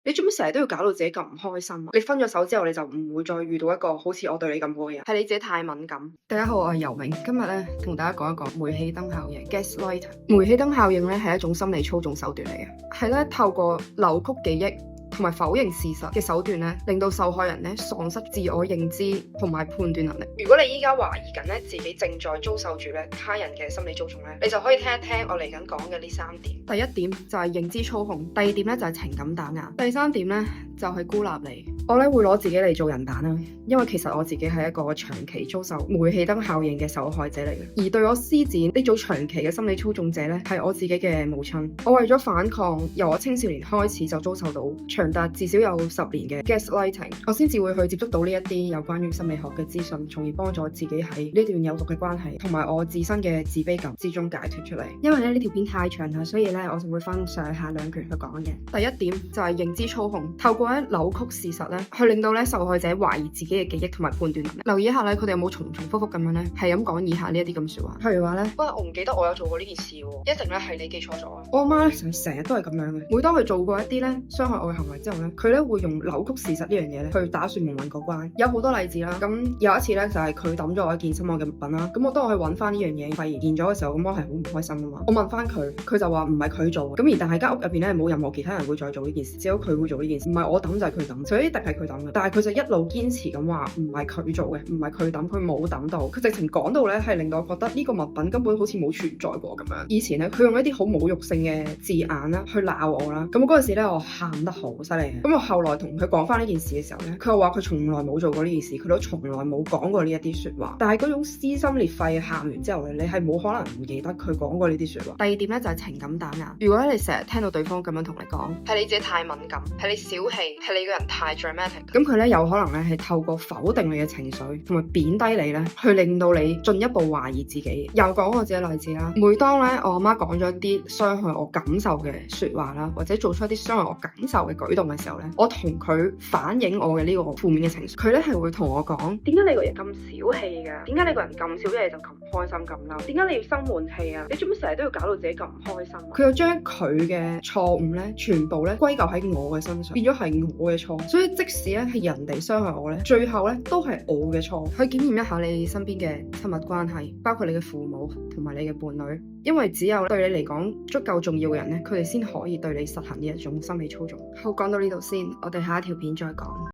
你做乜成日都要搞到自己咁唔開心啊？你分咗手之後，你就唔會再遇到一個好似我對你咁好嘅人，係你自己太敏感。大家好，我係游泳，今日咧同大家講一講煤氣燈效應 （gaslighting）。煤氣燈效應咧係一種心理操縱手段嚟嘅，係咧透過扭曲記憶同埋否認事實嘅手段咧，令到受害人咧喪失自我認知同埋判斷能力。如果你依家懷疑緊咧自己正在遭受住咧他人嘅心理操縱咧，你就可以聽一聽我嚟緊講嘅呢3點。第一點就係認知操控，第二點咧就係情感打壓，第三點咧就係孤立你。我咧會攞自己嚟做人彈啦，因為其實我自己係一個長期遭受煤氣燈效應嘅受害者嚟嘅，而對我施展呢種長期嘅心理操縱者咧係我自己嘅母親。我為咗反抗，由我青少年開始就遭受到長達至少有10年嘅 gaslighting， 我先至會去接觸到呢一啲有關於心理學嘅資訊，從而幫助自己喺呢段有毒嘅關係同埋我自身嘅自卑感之中解脫出嚟。因為咧呢條片太長啦，所以咧我就會分上下兩拳去講嘅。第一點就係認知操控，透過扭曲事實咧，去令到咧受害者懷疑自己嘅記憶同埋判斷能力。留意一下咧，佢哋有冇重複咁樣咧，係咁講以下呢一啲咁說話。譬如話咧，喂，我唔記得我有做過呢件事喎，一定咧係你記錯咗啊！我阿媽咧成日都係咁樣嘅，每當佢做過一啲咧傷害我嘅行為之後咧，佢咧會用扭曲事實呢樣嘢咧去打算蒙混過關。有好多例子啦，咁有一次咧就係佢抌咗我一件心愛嘅物品啦，咁我當我去揾翻呢樣嘢發現咗嘅時候，咁我係好唔開心啊嘛。我問翻佢，佢就話唔係佢做，咁而但係間屋入邊咧冇任何其他人會再做呢件事，只有佢會做呢件事，唔係我抌就係佢抌，所以一定係佢抌嘅。但係佢就一路堅持咁話唔係佢做嘅，唔係佢抌，佢冇抌到，佢直情講到咧係令到我覺得呢個物品根本好似冇存在過咁樣。以前咧佢用一啲好侮辱性嘅字眼啦去鬧我啦，咁嗰陣時咧我喊得好犀利嘅。咁我後來同佢講翻呢件事嘅時候咧，佢又話佢從來冇做過呢件事，佢都從來冇講過呢一啲說話。但係嗰種撕心裂肺喊完之後咧，你係冇可能唔記得佢講過呢啲說話。第二點咧就係情感打壓。如果你成日聽到對方咁樣同你講，係你自己太敏感，係你小氣，係你個人太 dramatic，咁佢咧有可能咧係透過否定你嘅情緒同埋貶低你咧，去令到你進一步懷疑自己。又講我自己例子啦，每當咧我阿媽講咗一啲傷害我感受嘅說話啦，或者做出一啲傷害我感受嘅舉動嘅時候咧，我同佢反映我嘅呢個負面嘅情緒，佢咧係會同我講：點解你個人咁小氣噶？點解你個人咁少嘢就咁開心咁嬲？點解你要生悶氣啊？你做乜成日都要搞到自己咁唔開心啊？佢又將佢嘅錯誤咧，全部咧歸咎喺我嘅身上，變咗係我嘅錯。所以即使咧係人哋傷害我咧，最後咧都係我嘅錯。去檢驗一下你身邊嘅親密關係，包括你嘅父母同埋你嘅伴侶，因為只有對你嚟講足夠重要嘅人咧，佢哋先可以對你實行呢一種心理操縱。好，講到呢度先，我哋下一條片再講。